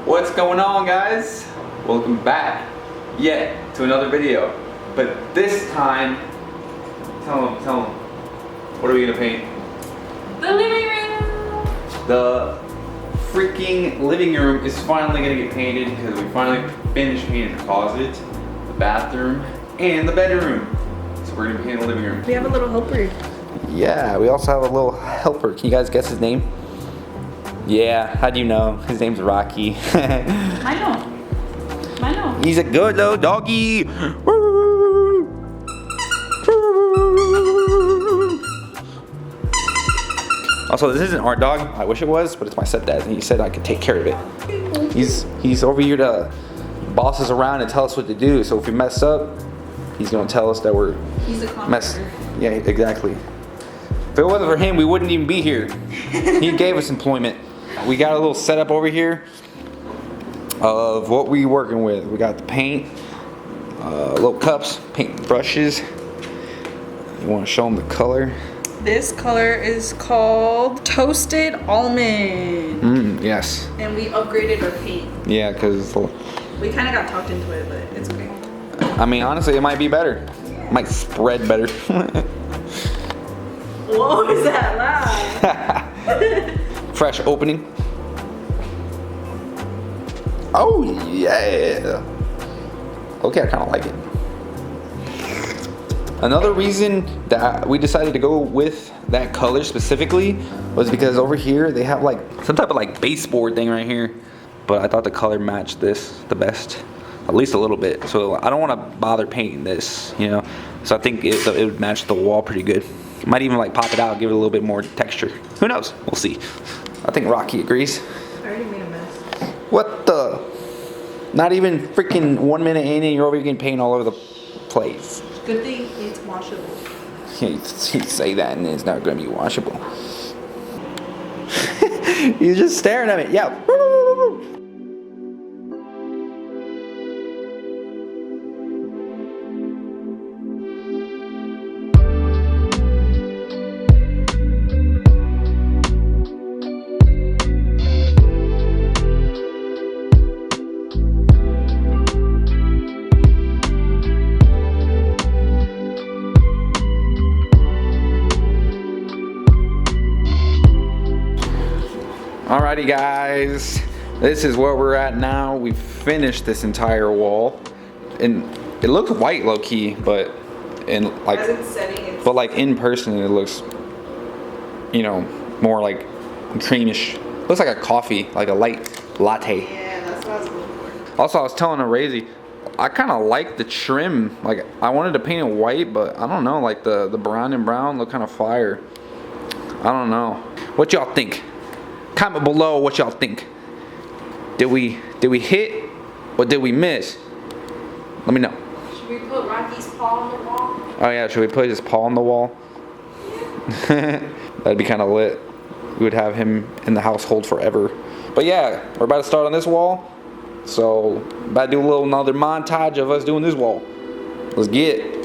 What's going on, guys? Welcome back yet to another video. But this time, tell them, what are we gonna paint? The living room! The freaking living room is finally gonna get painted because we finally finished painting the closet, the bathroom, and the bedroom. So we're gonna paint the living room. We have a little helper. Yeah, we also have a little helper. Can you guys guess his name? Yeah, how do you know? His name's Rocky. I know. He's a good little doggy. Also, this isn't our dog. I wish it was, but it's my stepdad's, and he said I could take care of it. He's over here to boss us around and tell us what to do. So if we mess up, he's gonna tell us that we're messed. Yeah, exactly. If it wasn't for him, we wouldn't even be here. He gave us employment. We got a little setup over here of what we working with. We got the paint, little cups, paint brushes. You want to show them the color? This color is called Toasted Almond. Yes. And we upgraded our paint. Yeah, because We kind of got talked into it, but it's okay. I mean, honestly, it might be better. It might spread better. Whoa, is that loud? Fresh opening. Oh yeah. Okay, I kind of like it. Another reason that we decided to go with that color specifically was because over here they have like some type of like baseboard thing right here, but I thought the color matched this the best, at least a little bit. So I don't want to bother painting this, you know. So I think it would match the wall pretty good. Might even like pop it out, give it a little bit more texture. Who knows? We'll see. I think Rocky agrees. I already made a mess. What the? Not even freaking 1 minute in and you're over here getting paint all over the place. Good thing it's washable. You say that and it's not going to be washable. He's just staring at me. Yeah. Alrighty guys, this is where we're at now. We finished this entire wall, and it looks white low key, but in like, but like in person it looks, you know, more like creamish. Looks like a coffee, like a light latte. Yeah, that's what I was looking for. Also, I was telling Arazy, I kind of like the trim. Like I wanted to paint it white, but I don't know, like the brown and brown look kind of fire. I don't know. What y'all think? Comment below what y'all think. Did we hit or did we miss? Let me know. Should we put Rocky's paw on the wall? Oh yeah, should we put his paw on the wall? That'd be kind of lit. We would have him in the household forever. But yeah, we're about to start on this wall. So about to do another montage of us doing this wall. Let's get it.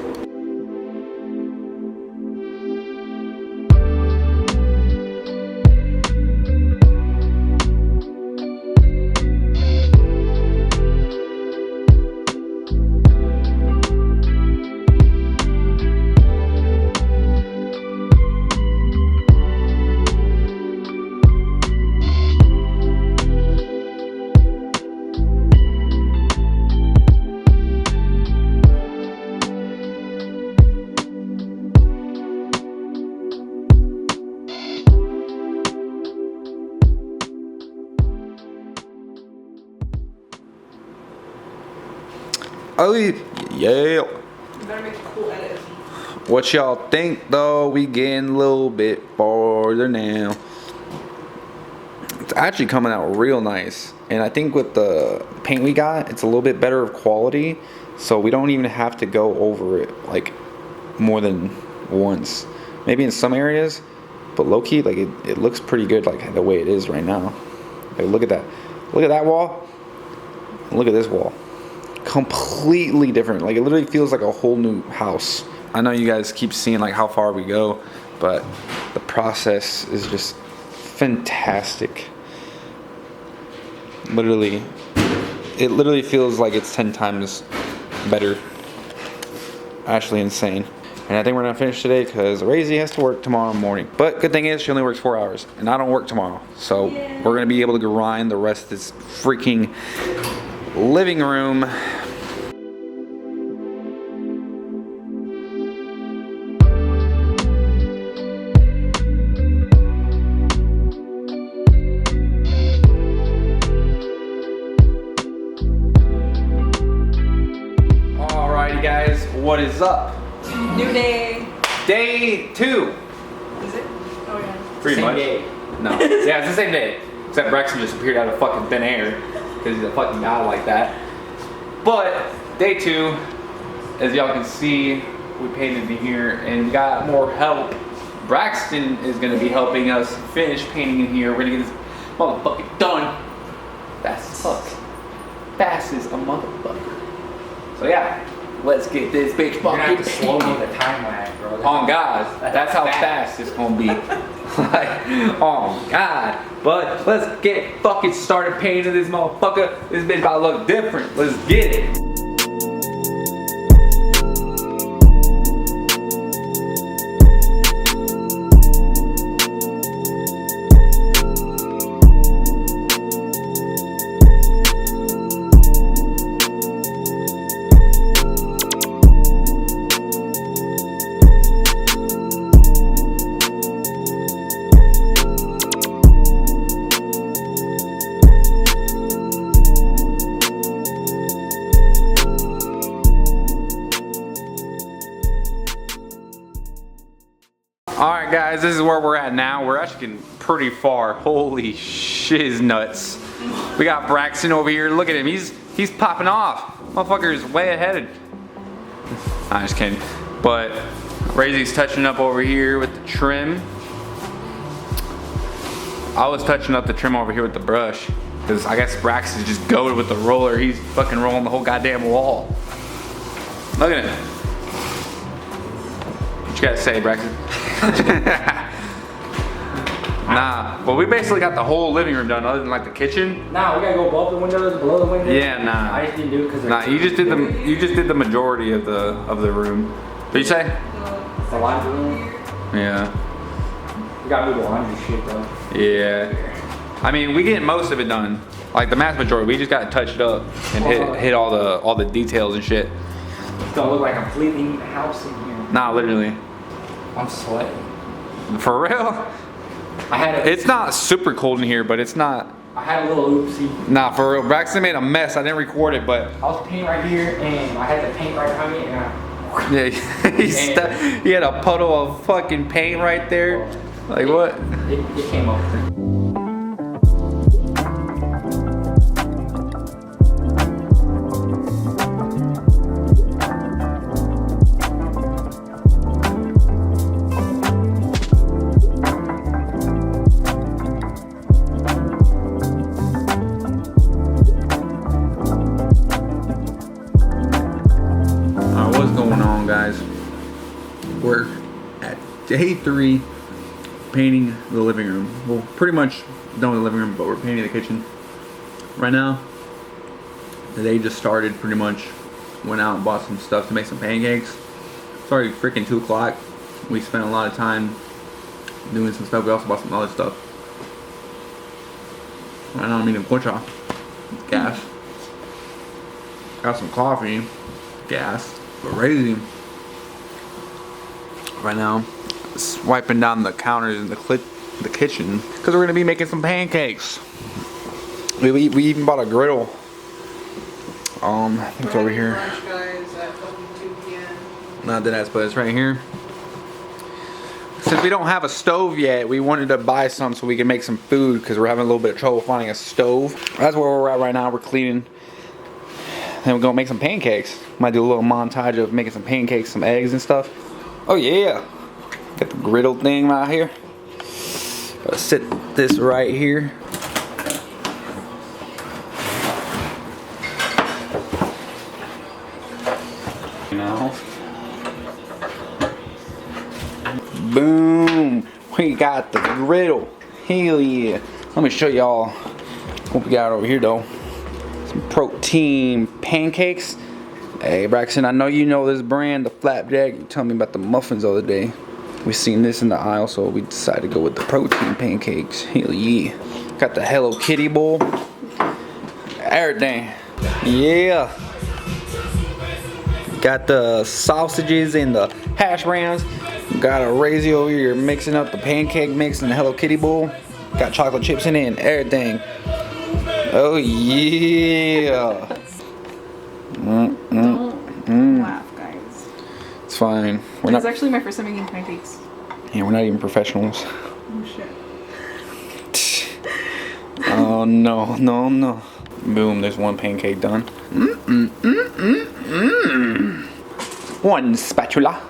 Oh yeah. You better make a cool edit. What y'all think though? We getting a little bit farther now. It's actually coming out real nice. And I think with the paint we got, it's a little bit better of quality. So we don't even have to go over it like more than once. Maybe in some areas, but low key, like it looks pretty good like the way it is right now. Like, look at that. Look at that wall. Look at this wall. Completely different. Like it literally feels like a whole new house. I know you guys keep seeing like how far we go, but the process is just fantastic. Literally, it literally feels like it's 10 times better. Actually insane. And I think we're gonna finish today because Razy has to work tomorrow morning. But good thing is she only works 4 hours and I don't work tomorrow. So we're gonna be able to grind the rest of this freaking living room. Alrighty guys, what is up? New day. Day 2. Is it? Oh yeah. Pretty Same much. day. No. Yeah, it's the same day. Except Braxton just appeared out of fucking thin air. Because he's a fucking guy like that. But, day 2. As y'all can see, we painted in here and we got more help. Braxton is going to be helping us finish painting in here. We're going to get this motherfucker done. Fast as fuck. Fast as a motherfucker. So yeah, let's get this bitch You're gonna have to fucking slow down painted. the time lag, bro. On God, that's how fast it's gonna be. Like, oh God. But let's get fucking started painting this motherfucker. This bitch about to look different. Let's get it. Alright guys, this is where we're at now. We're actually getting pretty far. Holy shiz nuts. We got Braxton over here. Look at him. He's popping off. Motherfucker is way ahead. I'm just kidding. But Razy's touching up over here with the trim. I was touching up the trim over here with the brush. Because I guess Braxton's just goated with the roller. He's fucking rolling the whole goddamn wall. Look at him. What you gotta say, Braxton? Nah, well we basically got the whole living room done other than like the kitchen. Nah, we gotta go above the windows, below the windows. Yeah, nah. I just didn't do it because Nah, you just did the majority of the room. What you say? the laundry room. Yeah. We gotta move the laundry shit, bro. Yeah. I mean, we get most of it done. Like the mass majority, we just gotta touch it up and hit all the details and shit. It's gonna look like a completely new house in here. Nah, literally. I'm sweating. For real? It's not super cold in here, but it's not. I had a little oopsie. Nah, for real. Braxton made a mess. I didn't record it, but I was painting right here, and I had the paint right behind me, and yeah, he had a puddle of fucking paint right there. Like what? it came up. What's going on, guys? We're at day 3 painting the living room. Well, pretty much done with the living room, but we're painting the kitchen right now. The day just started. Pretty much went out and bought some stuff to make some pancakes. It's already freaking 2 o'clock. We spent a lot of time doing some stuff. We also bought some other stuff. Right now I'm eating pocha, gas. Got some coffee, gas. But Razy right now is wiping down the counters in the kitchen because we're gonna be making some pancakes. We even bought a griddle. I think it's over here. Lunch, guys, at fucking 2 p.m. Not that, but it's right here. Since we don't have a stove yet, we wanted to buy some so we can make some food because we're having a little bit of trouble finding a stove. That's where we're at right now. We're cleaning. Then we're gonna make some pancakes. Might do a little montage of making some pancakes, some eggs and stuff. Oh yeah. Got the griddle thing right here. Gotta sit this right here. Now. Boom. We got the griddle. Hell yeah. Let me show y'all What we got over here though? Some protein pancakes. Hey Braxton, I know you know this brand, the Flapjack. You told me about the muffins the other day. We seen this in the aisle, so we decided to go with the protein pancakes. Hell yeah. Got the Hello Kitty bowl. Everything. Yeah. Got the sausages and the hash browns. Got a Razy over here mixing up the pancake mix in the Hello Kitty bowl. Got chocolate chips in it and everything. Oh yeah. Don't laugh, guys. It's fine. We're It's not. actually my first time making pancakes. Yeah, we're not even professionals. Oh shit. Oh no, no, no. Boom, there's one pancake done. One spatula.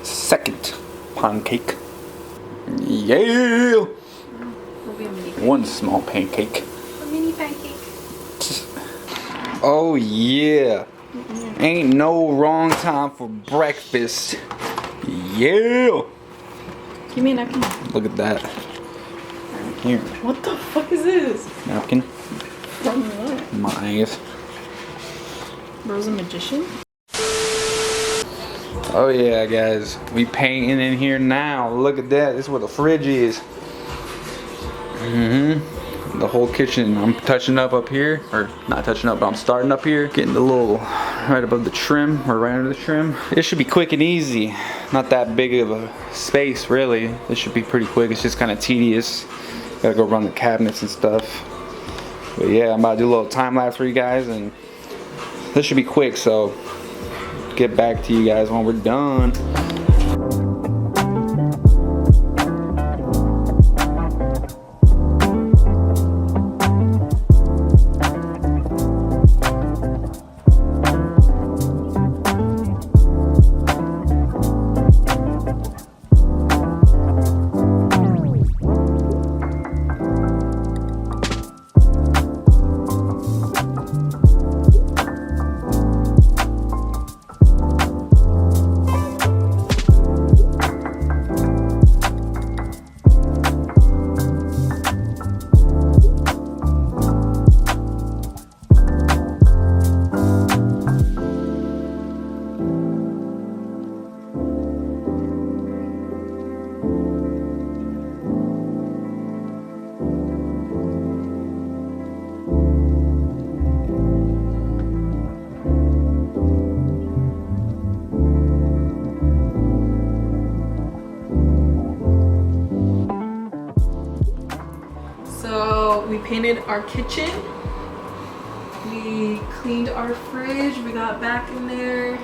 Second pancake. Yeah. Will be a mini One small pancake. A mini pancake. Oh yeah. Ain't no wrong time for breakfast. Yeah. Give me a napkin. Look at that. Here, What the fuck is this? napkin. From what? My eyes. Bro's a magician? Oh yeah, guys. We painting in here now. Look at that. This is where the fridge is. The whole kitchen. I'm touching up here, or not touching up, but I'm starting up here, getting the little right above the trim, or right under the trim. It should be quick and easy. Not that big of a space, really. This should be pretty quick. It's just kind of tedious. Gotta go run the cabinets and stuff. But yeah, I'm about to do a little time lapse for you guys, and this should be quick. So get back to you guys when we're done. So we painted our kitchen. We cleaned our fridge. We got back in there.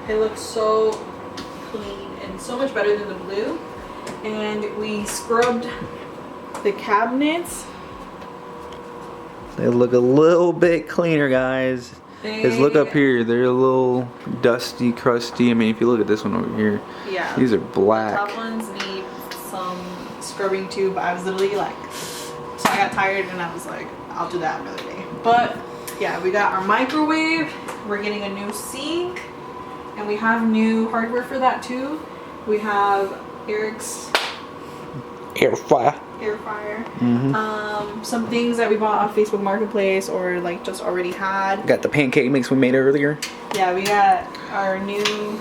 It looks so clean and so much better than the blue. And we scrubbed the cabinets. They look a little bit cleaner, guys. Because look up here, they're a little dusty, crusty. I mean, if you look at this one over here, Yeah. these are The black. top ones need some scrubbing too, but I was literally like, so I got tired and I was like, I'll do that another day. But yeah, we got our microwave. We're getting a new sink, and we have new hardware for that too. We have Eric's Air fryer. air fryer. Some things that we bought off Facebook Marketplace or like just already had. Got the pancake mix we made earlier. Yeah, we got our new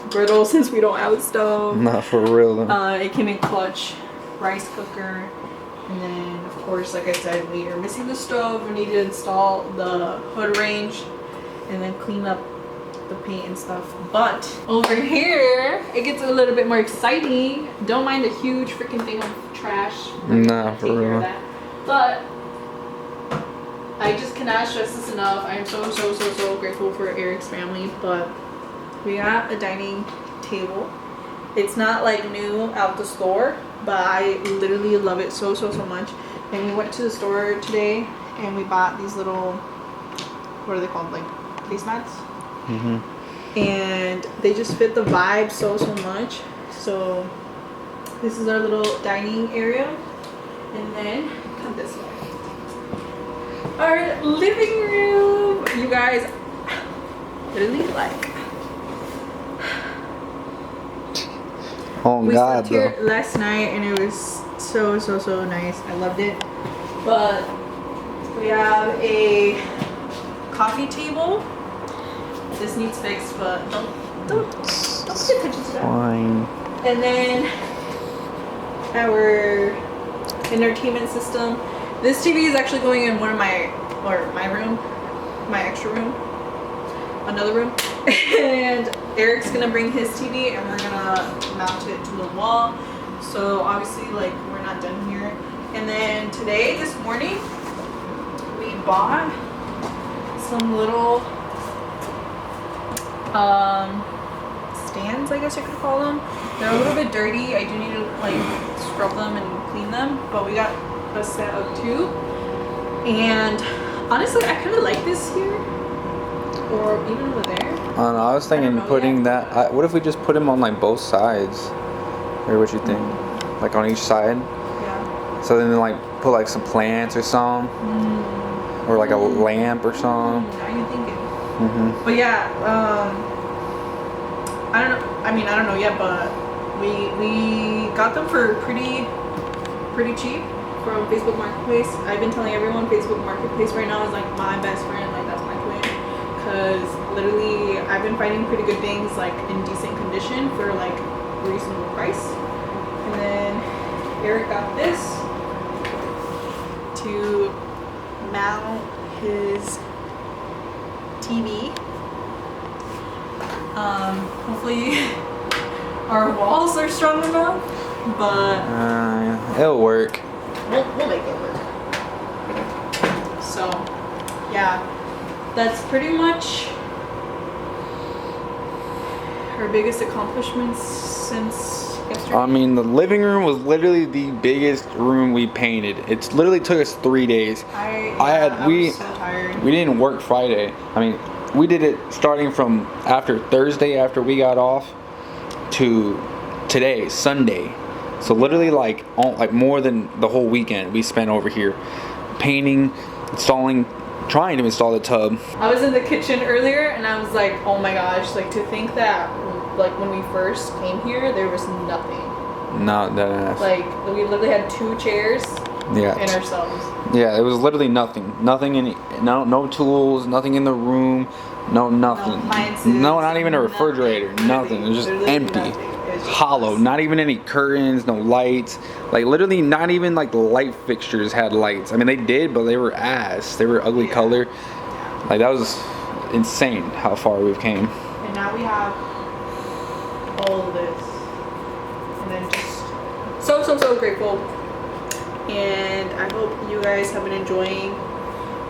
griddle since we don't have a stove. Not for real though. It came in clutch, rice cooker, and then of course, like I said, we are missing the stove. We need to install the hood range and then clean up the paint and stuff. But over here, it gets a little bit more exciting. Don't mind the huge freaking thing of trash. Nah, for Take care real. of that. But I just cannot stress this enough. I am so grateful for Eric's family. But we got a dining table. It's not like new out the store, but I literally love it so much. And we went to the store today and we bought these little, what are they called, like placemats? And they just fit the vibe so much. So this is our little dining area, and then come this way, our living room. You guys, literally like, Oh we God, slept here though. last night and it was so nice. I loved it. But we have a coffee table. This needs fixed, but don't pay attention to that. Fine. And then our entertainment system. This TV is actually going in my room, my extra room, another room. And Eric's gonna bring his TV and we're gonna mount it to the wall. So obviously, like, we're not done here. And then this morning, we bought some little stands, I guess I could call them. They're a little bit dirty. I do need to like scrub them and clean them, but we got a set of 2. And honestly, I kind of like this here, or even over there. I don't know. I was thinking putting that. What if we just put them on like both sides? Or what you think? Like on each side. Yeah. So then like put like some plants or something, or like a lamp or something. Now you're thinking. Mhm. But yeah, I don't know. I mean, I don't know yet, but we got them for pretty cheap from Facebook Marketplace. I've been telling everyone Facebook Marketplace right now is like my best friend. Like, that's my plan, because literally I've been finding pretty good things like in decent condition for like reasonable price. And then Eric got this to mount his TV. Hopefully our walls are strong enough, but It'll work. we'll make it work. So yeah, that's pretty much our biggest accomplishments since yesterday. I mean, the living room was literally the biggest room we painted. It's literally took us 3 days. I was so tired. We didn't work Friday. I mean, we did it starting from after Thursday after we got off to today, Sunday. So literally like more than the whole weekend we spent over here painting, trying to install the tub. I was in the kitchen earlier and I was like, oh my gosh, like, to think that like when we first came here there was nothing. Not that ass. Like, we literally had 2 chairs Yeah. and ourselves. Yeah, it was literally nothing. Nothing in no tools, nothing in the room, nothing. No appliances. No, not even a refrigerator. Nothing. It was just Literally empty. nothing. It was just Hollow. us. Not even any curtains, no lights. Like literally not even like the light fixtures had lights. I mean they did, but they were ass. They were ugly color. Like that was insane how far we've came. And now we have all of this. And then just so grateful. And I hope you guys have been enjoying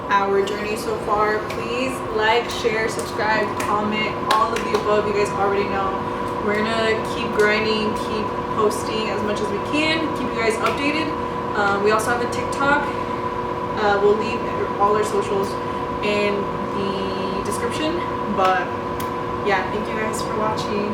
our journey so far. Please like, share, subscribe, comment, all of the above. You guys already know. We're gonna keep grinding, keep posting as much as we can, keep you guys updated. We also have a TikTok. We'll leave all our socials in the description. But yeah, thank you guys for watching.